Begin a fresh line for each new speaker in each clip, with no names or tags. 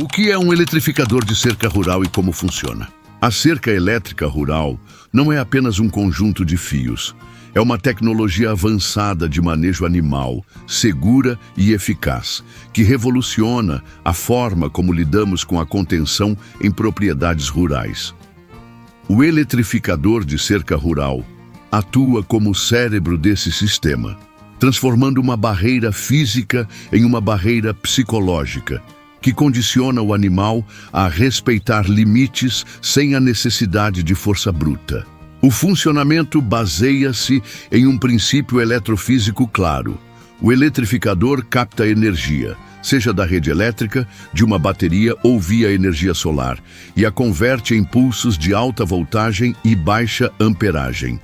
O que é um eletrificador de cerca rural e como funciona? A cerca elétrica rural não é apenas um conjunto de fios. É uma tecnologia avançada de manejo animal, segura e eficaz, que revoluciona a forma como lidamos com a contenção em propriedades rurais. O eletrificador de cerca rural atua como o cérebro desse sistema, transformando uma barreira física em uma barreira psicológica, que condiciona o animal a respeitar limites sem a necessidade de força bruta. O funcionamento baseia-se em um princípio eletrofísico claro. O eletrificador capta energia, seja da rede elétrica, de uma bateria ou via energia solar, e a converte em pulsos de alta voltagem e baixa amperagem.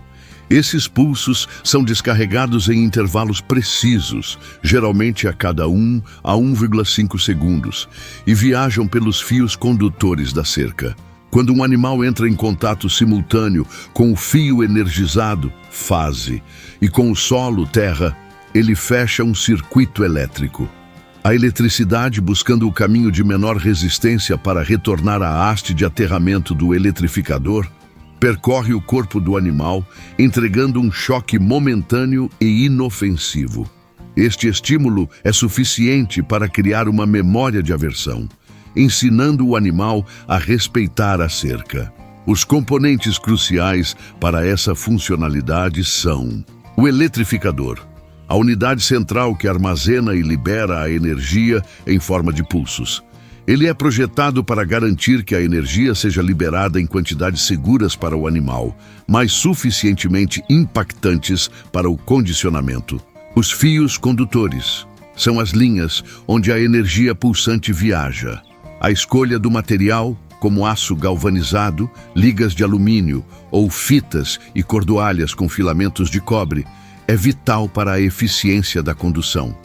Esses pulsos são descarregados em intervalos precisos, geralmente a cada 1 a 1,5 segundos, e viajam pelos fios condutores da cerca. Quando um animal entra em contato simultâneo com o fio energizado, fase, e com o solo, terra, ele fecha um circuito elétrico. A eletricidade, buscando o caminho de menor resistência para retornar à haste de aterramento do eletrificador, percorre o corpo do animal, entregando um choque momentâneo e inofensivo. Este estímulo é suficiente para criar uma memória de aversão, ensinando o animal a respeitar a cerca. Os componentes cruciais para essa funcionalidade são o eletrificador, a unidade central que armazena e libera a energia em forma de pulsos. Ele é projetado para garantir que a energia seja liberada em quantidades seguras para o animal, mas suficientemente impactantes para o condicionamento. Os fios condutores são as linhas onde a energia pulsante viaja. A escolha do material, como aço galvanizado, ligas de alumínio ou fitas e cordoalhas com filamentos de cobre, é vital para a eficiência da condução.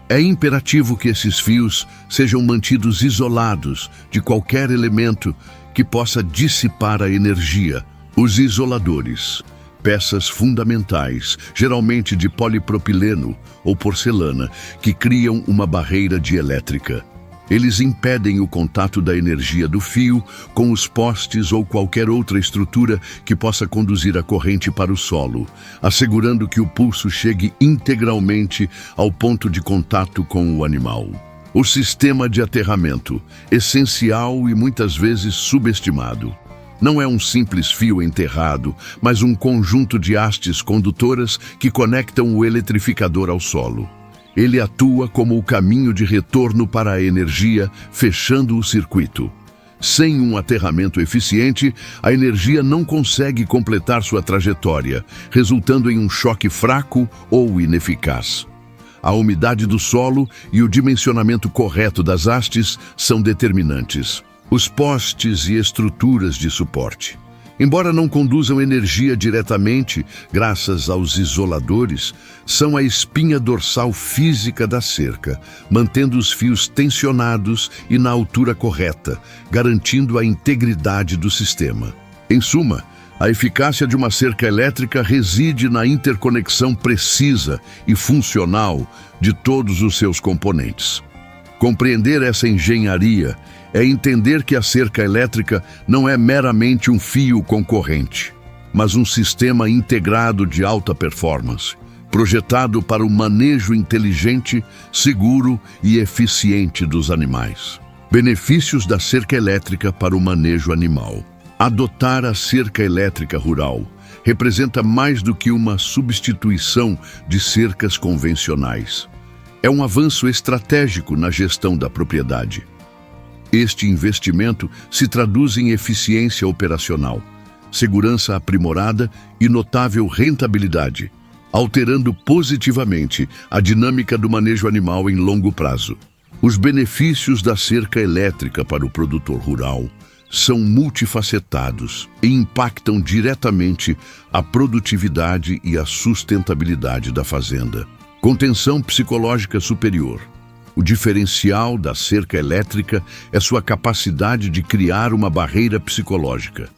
É imperativo que esses fios sejam mantidos isolados de qualquer elemento que possa dissipar a energia. Os isoladores, peças fundamentais, geralmente de polipropileno ou porcelana, que criam uma barreira dielétrica. Eles impedem o contato da energia do fio com os postes ou qualquer outra estrutura que possa conduzir a corrente para o solo, assegurando que o pulso chegue integralmente ao ponto de contato com o animal. O sistema de aterramento, essencial e muitas vezes subestimado. Não é um simples fio enterrado, mas um conjunto de hastes condutoras que conectam o eletrificador ao solo. Ele atua como o caminho de retorno para a energia, fechando o circuito. Sem um aterramento eficiente, a energia não consegue completar sua trajetória, resultando em um choque fraco ou ineficaz. A umidade do solo e o dimensionamento correto das hastes são determinantes. Os postes e estruturas de suporte, embora não conduzam energia diretamente, graças aos isoladores, são a espinha dorsal física da cerca, mantendo os fios tensionados e na altura correta, garantindo a integridade do sistema. Em suma, a eficácia de uma cerca elétrica reside na interconexão precisa e funcional de todos os seus componentes. Compreender essa engenharia é entender que a cerca elétrica não é meramente um fio concorrente, mas um sistema integrado de alta performance, projetado para o manejo inteligente, seguro e eficiente dos animais. Benefícios da cerca elétrica para o manejo animal. Adotar a cerca elétrica rural representa mais do que uma substituição de cercas convencionais. É um avanço estratégico na gestão da propriedade. Este investimento se traduz em eficiência operacional, segurança aprimorada e notável rentabilidade, alterando positivamente a dinâmica do manejo animal em longo prazo. Os benefícios da cerca elétrica para o produtor rural são multifacetados e impactam diretamente a produtividade e a sustentabilidade da fazenda. Contenção psicológica superior. O diferencial da cerca elétrica é sua capacidade de criar uma barreira psicológica.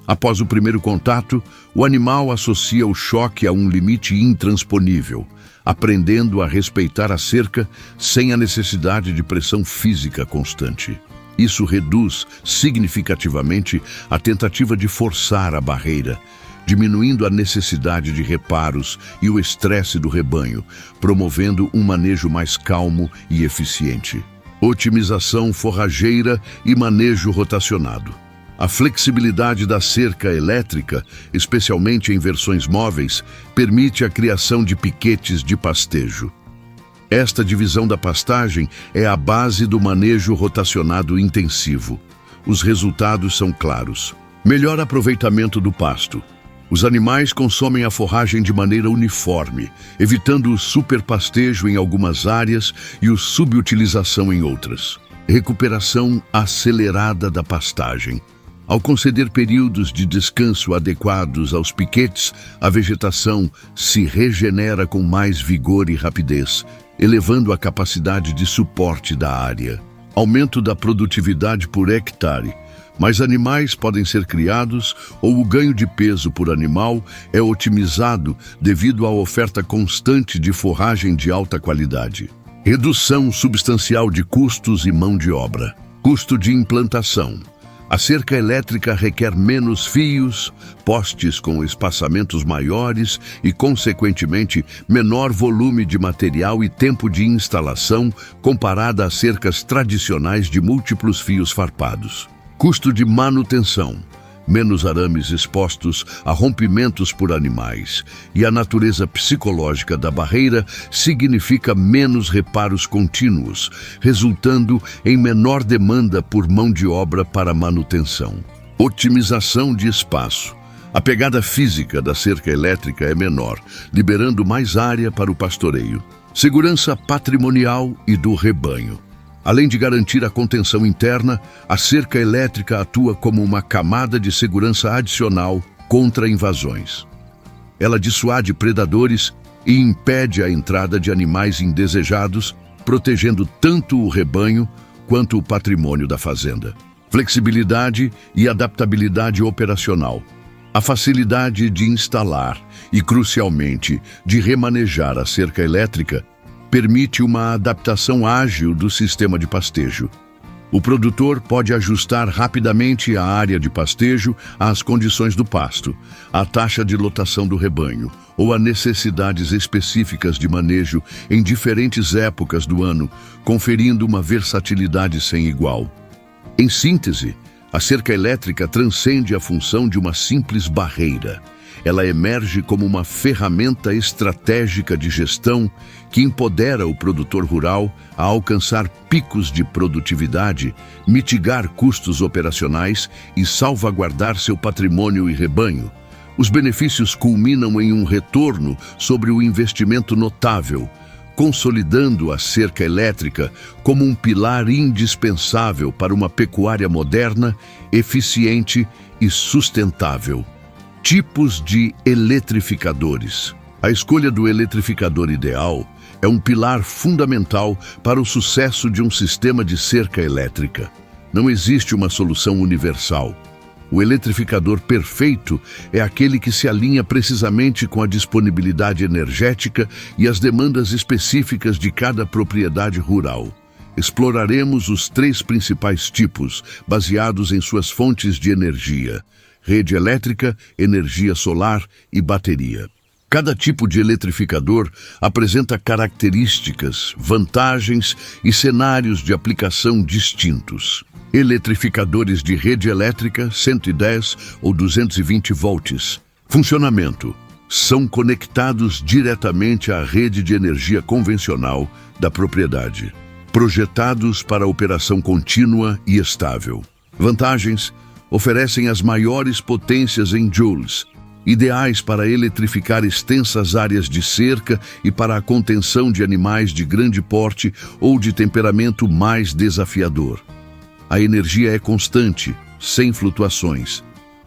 Após o primeiro contato, o animal associa o choque a um limite intransponível, aprendendo a respeitar a cerca sem a necessidade de pressão física constante. Isso reduz significativamente a tentativa de forçar a barreira, diminuindo a necessidade de reparos e o estresse do rebanho, promovendo um manejo mais calmo e eficiente. Otimização forrageira e manejo rotacionado. A flexibilidade da cerca elétrica, especialmente em versões móveis, permite a criação de piquetes de pastejo. Esta divisão da pastagem é a base do manejo rotacionado intensivo. Os resultados são claros. Melhor aproveitamento do pasto. Os animais consomem a forragem de maneira uniforme, evitando o superpastejo em algumas áreas e a subutilização em outras. Recuperação acelerada da pastagem. Ao conceder períodos de descanso adequados aos piquetes, a vegetação se regenera com mais vigor e rapidez, elevando a capacidade de suporte da área. Aumento da produtividade por hectare. Mais animais podem ser criados ou o ganho de peso por animal é otimizado devido à oferta constante de forragem de alta qualidade. Redução substancial de custos e mão de obra. Custo de implantação. A cerca elétrica requer menos fios, postes com espaçamentos maiores e, consequentemente, menor volume de material e tempo de instalação comparada a cercas tradicionais de múltiplos fios farpados. Custo de manutenção. Menos arames expostos a rompimentos por animais, e a natureza psicológica da barreira significa menos reparos contínuos, resultando em menor demanda por mão de obra para manutenção. Otimização de espaço. A pegada física da cerca elétrica é menor, liberando mais área para o pastoreio. Segurança patrimonial e do rebanho. Além de garantir a contenção interna, a cerca elétrica atua como uma camada de segurança adicional contra invasões. Ela dissuade predadores e impede a entrada de animais indesejados, protegendo tanto o rebanho quanto o patrimônio da fazenda. Flexibilidade e adaptabilidade operacional. A facilidade de instalar e, crucialmente, de remanejar a cerca elétrica permite uma adaptação ágil do sistema de pastejo. O produtor pode ajustar rapidamente a área de pastejo às condições do pasto, à taxa de lotação do rebanho ou a necessidades específicas de manejo em diferentes épocas do ano, conferindo uma versatilidade sem igual. Em síntese, a cerca elétrica transcende a função de uma simples barreira. Ela emerge como uma ferramenta estratégica de gestão que empodera o produtor rural a alcançar picos de produtividade, mitigar custos operacionais e salvaguardar seu patrimônio e rebanho. Os benefícios culminam em um retorno sobre o investimento notável, consolidando a cerca elétrica como um pilar indispensável para uma pecuária moderna, eficiente e sustentável. Tipos de eletrificadores. A escolha do eletrificador ideal é um pilar fundamental para o sucesso de um sistema de cerca elétrica. Não existe uma solução universal. O eletrificador perfeito é aquele que se alinha precisamente com a disponibilidade energética e as demandas específicas de cada propriedade rural. Exploraremos os 3 principais tipos, baseados em suas fontes de energia: rede elétrica, energia solar e bateria. Cada tipo de eletrificador apresenta características, vantagens e cenários de aplicação distintos. Eletrificadores de rede elétrica, 110 ou 220 volts. Funcionamento. São conectados diretamente à rede de energia convencional da propriedade. Projetados para operação contínua e estável. Vantagens. Oferecem as maiores potências em joules, ideais para eletrificar extensas áreas de cerca e para a contenção de animais de grande porte ou de temperamento mais desafiador. A energia é constante, sem flutuações.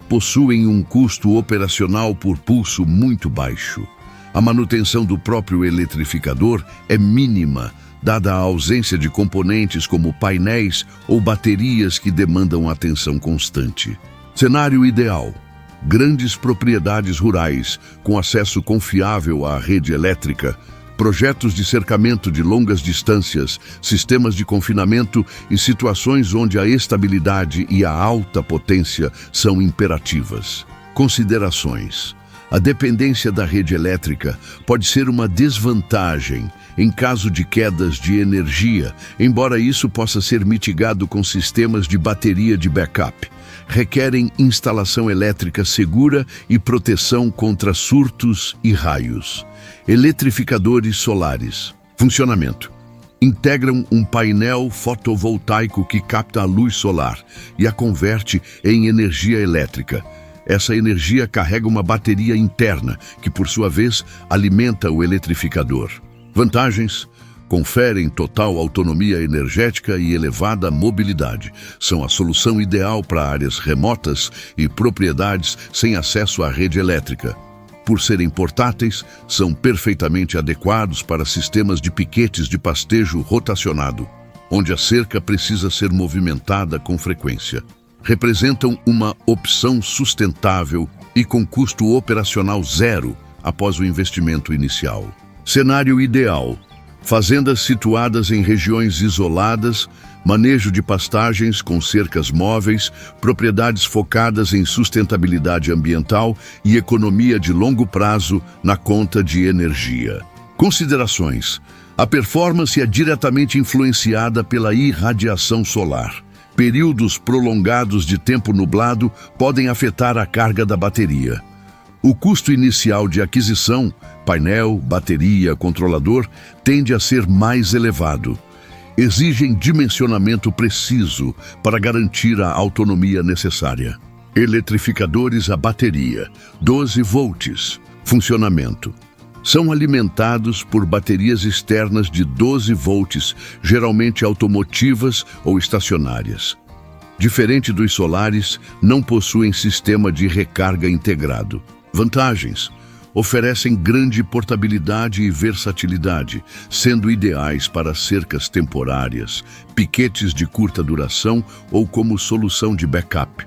Possuem um custo operacional por pulso muito baixo. A manutenção do próprio eletrificador é mínima, dada a ausência de componentes como painéis ou baterias que demandam atenção constante. Cenário ideal: grandes propriedades rurais com acesso confiável à rede elétrica, projetos de cercamento de longas distâncias, sistemas de confinamento e situações onde a estabilidade e a alta potência são imperativas. Considerações. A dependência da rede elétrica pode ser uma desvantagem em caso de quedas de energia, embora isso possa ser mitigado com sistemas de bateria de backup. Requerem instalação elétrica segura e proteção contra surtos e raios. Eletrificadores solares. Funcionamento. Integram um painel fotovoltaico que capta a luz solar e a converte em energia elétrica. Essa energia carrega uma bateria interna, que por sua vez alimenta o eletrificador. Vantagens: conferem total autonomia energética e elevada mobilidade. São a solução ideal para áreas remotas e propriedades sem acesso à rede elétrica. Por serem portáteis, são perfeitamente adequados para sistemas de piquetes de pastejo rotacionado, onde a cerca precisa ser movimentada com frequência. Representam uma opção sustentável e com custo operacional zero após o investimento inicial. Cenário ideal: fazendas situadas em regiões isoladas, manejo de pastagens com cercas móveis, propriedades focadas em sustentabilidade ambiental e economia de longo prazo na conta de energia. Considerações: a performance é diretamente influenciada pela irradiação solar. Períodos prolongados de tempo nublado podem afetar a carga da bateria. O custo inicial de aquisição, painel, bateria, controlador, tende a ser mais elevado. Exigem dimensionamento preciso para garantir a autonomia necessária. Eletrificadores a bateria, 12 volts. Funcionamento. São alimentados por baterias externas de 12 volts, geralmente automotivas ou estacionárias. Diferente dos solares, não possuem sistema de recarga integrado. Vantagens: oferecem grande portabilidade e versatilidade, sendo ideais para cercas temporárias, piquetes de curta duração ou como solução de backup.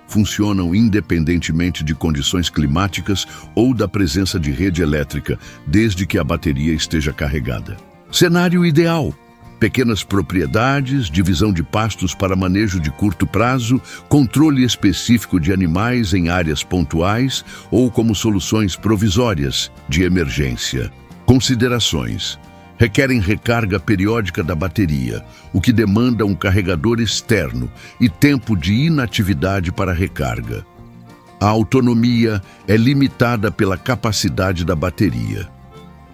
Funcionam independentemente de condições climáticas ou da presença de rede elétrica, desde que a bateria esteja carregada. Cenário ideal: pequenas propriedades, divisão de pastos para manejo de curto prazo, controle específico de animais em áreas pontuais ou como soluções provisórias de emergência. Considerações: requerem recarga periódica da bateria, o que demanda um carregador externo e tempo de inatividade para recarga. A autonomia é limitada pela capacidade da bateria.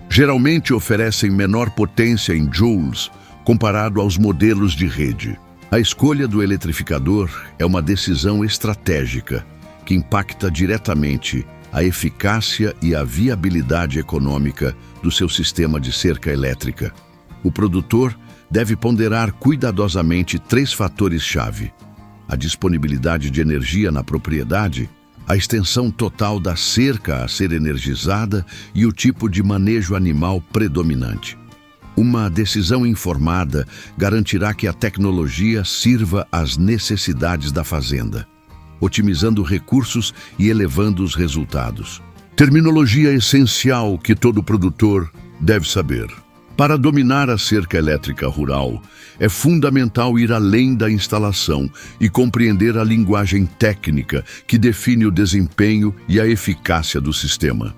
Geralmente oferecem menor potência em joules comparado aos modelos de rede. A escolha do eletrificador é uma decisão estratégica que impacta diretamente a eficácia e a viabilidade econômica do seu sistema de cerca elétrica. O produtor deve ponderar cuidadosamente 3 fatores-chave: a disponibilidade de energia na propriedade, a extensão total da cerca a ser energizada e o tipo de manejo animal predominante. Uma decisão informada garantirá que a tecnologia sirva às necessidades da fazenda, otimizando recursos e elevando os resultados. Terminologia essencial que todo produtor deve saber. Para dominar a cerca elétrica rural, é fundamental ir além da instalação e compreender a linguagem técnica que define o desempenho e a eficácia do sistema.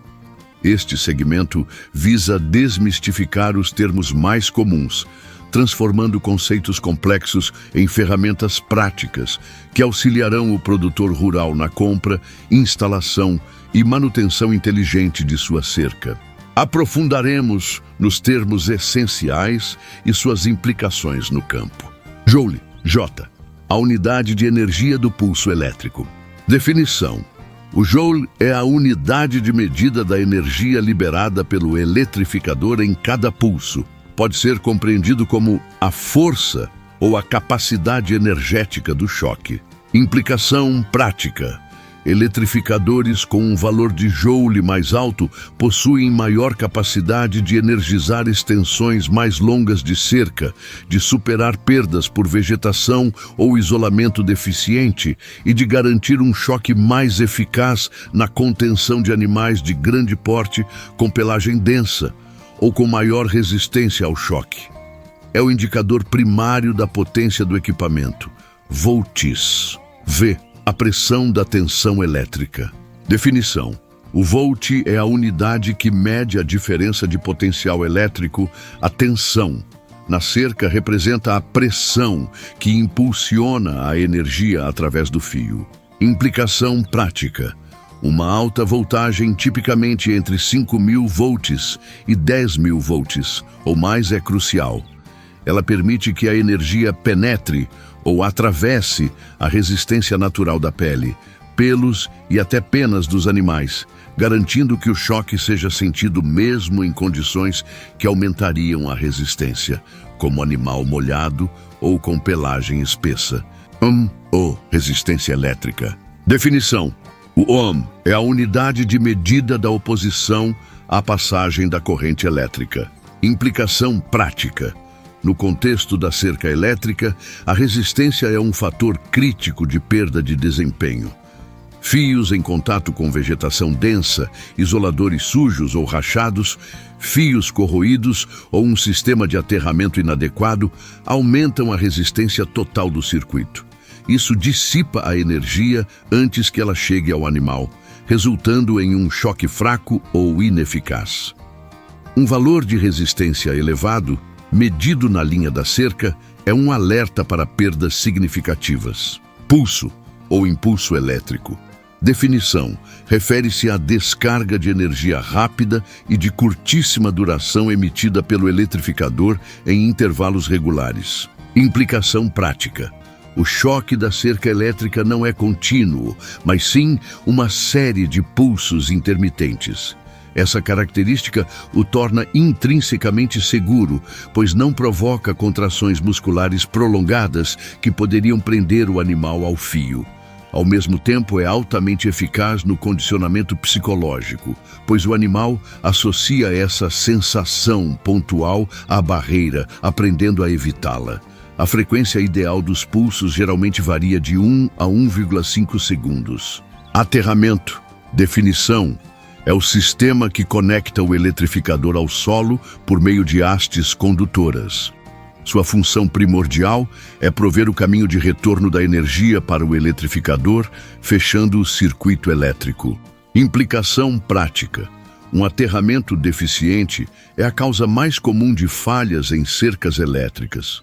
Este segmento visa desmistificar os termos mais comuns, transformando conceitos complexos em ferramentas práticas que auxiliarão o produtor rural na compra, instalação e manutenção inteligente de sua cerca. Aprofundaremos nos termos essenciais e suas implicações no campo. Joule, J, a unidade de energia do pulso elétrico. Definição: o joule é a unidade de medida da energia liberada pelo eletrificador em cada pulso. Pode ser compreendido como a força ou a capacidade energética do choque. Implicação prática: eletrificadores com um valor de joule mais alto possuem maior capacidade de energizar extensões mais longas de cerca, de superar perdas por vegetação ou isolamento deficiente e de garantir um choque mais eficaz na contenção de animais de grande porte com pelagem densa, ou com maior resistência ao choque. É o indicador primário da potência do equipamento. Volts. V. A pressão da tensão elétrica. Definição. O volt é a unidade que mede a diferença de potencial elétrico, a tensão. Na cerca representa a pressão que impulsiona a energia através do fio. Implicação prática. Uma alta voltagem, tipicamente entre 5.000 volts e 10.000 volts, ou mais, é crucial. Ela permite que a energia penetre ou atravesse a resistência natural da pele, pelos e até penas dos animais, garantindo que o choque seja sentido mesmo em condições que aumentariam a resistência, como animal molhado ou com pelagem espessa. Ou resistência elétrica. Definição. O ohm é a unidade de medida da oposição à passagem da corrente elétrica. Implicação prática. No contexto da cerca elétrica, a resistência é um fator crítico de perda de desempenho. Fios em contato com vegetação densa, isoladores sujos ou rachados, fios corroídos ou um sistema de aterramento inadequado aumentam a resistência total do circuito. Isso dissipa a energia antes que ela chegue ao animal, resultando em um choque fraco ou ineficaz. Um valor de resistência elevado, medido na linha da cerca, é um alerta para perdas significativas. Pulso ou impulso elétrico. Definição. Refere-se à descarga de energia rápida e de curtíssima duração emitida pelo eletrificador em intervalos regulares. Implicação prática. O choque da cerca elétrica não é contínuo, mas sim uma série de pulsos intermitentes. Essa característica o torna intrinsecamente seguro, pois não provoca contrações musculares prolongadas que poderiam prender o animal ao fio. Ao mesmo tempo, é altamente eficaz no condicionamento psicológico, pois o animal associa essa sensação pontual à barreira, aprendendo a evitá-la. A frequência ideal dos pulsos geralmente varia de 1 a 1,5 segundos. Aterramento. Definição. É o sistema que conecta o eletrificador ao solo por meio de hastes condutoras. Sua função primordial é prover o caminho de retorno da energia para o eletrificador, fechando o circuito elétrico. Implicação prática. Um aterramento deficiente é a causa mais comum de falhas em cercas elétricas.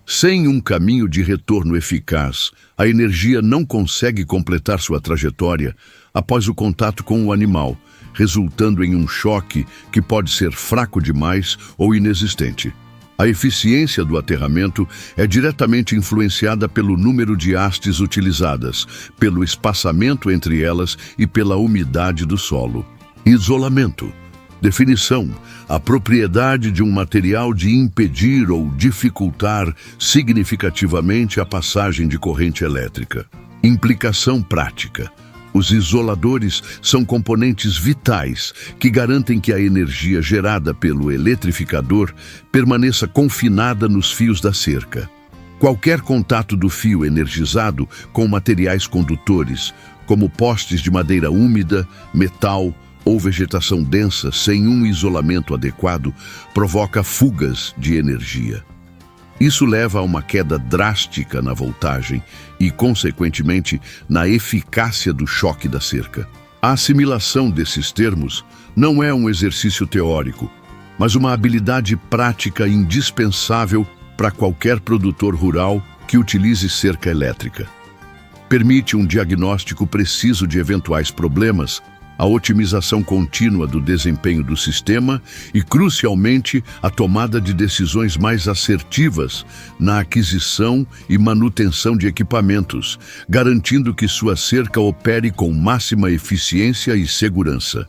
Sem um caminho de retorno eficaz, a energia não consegue completar sua trajetória após o contato com o animal, resultando em um choque que pode ser fraco demais ou inexistente. A eficiência do aterramento é diretamente influenciada pelo número de hastes utilizadas, pelo espaçamento entre elas e pela umidade do solo. Isolamento. Definição. A propriedade de um material de impedir ou dificultar significativamente a passagem de corrente elétrica. Implicação prática. Os isoladores são componentes vitais que garantem que a energia gerada pelo eletrificador permaneça confinada nos fios da cerca. Qualquer contato do fio energizado com materiais condutores, como postes de madeira úmida, metal ou vegetação densa sem um isolamento adequado, provoca fugas de energia. Isso leva a uma queda drástica na voltagem e, consequentemente, na eficácia do choque da cerca. A assimilação desses termos não é um exercício teórico, mas uma habilidade prática indispensável para qualquer produtor rural que utilize cerca elétrica. Permite um diagnóstico preciso de eventuais problemas, a otimização contínua do desempenho do sistema e, crucialmente, a tomada de decisões mais assertivas na aquisição e manutenção de equipamentos, garantindo que sua cerca opere com máxima eficiência e segurança.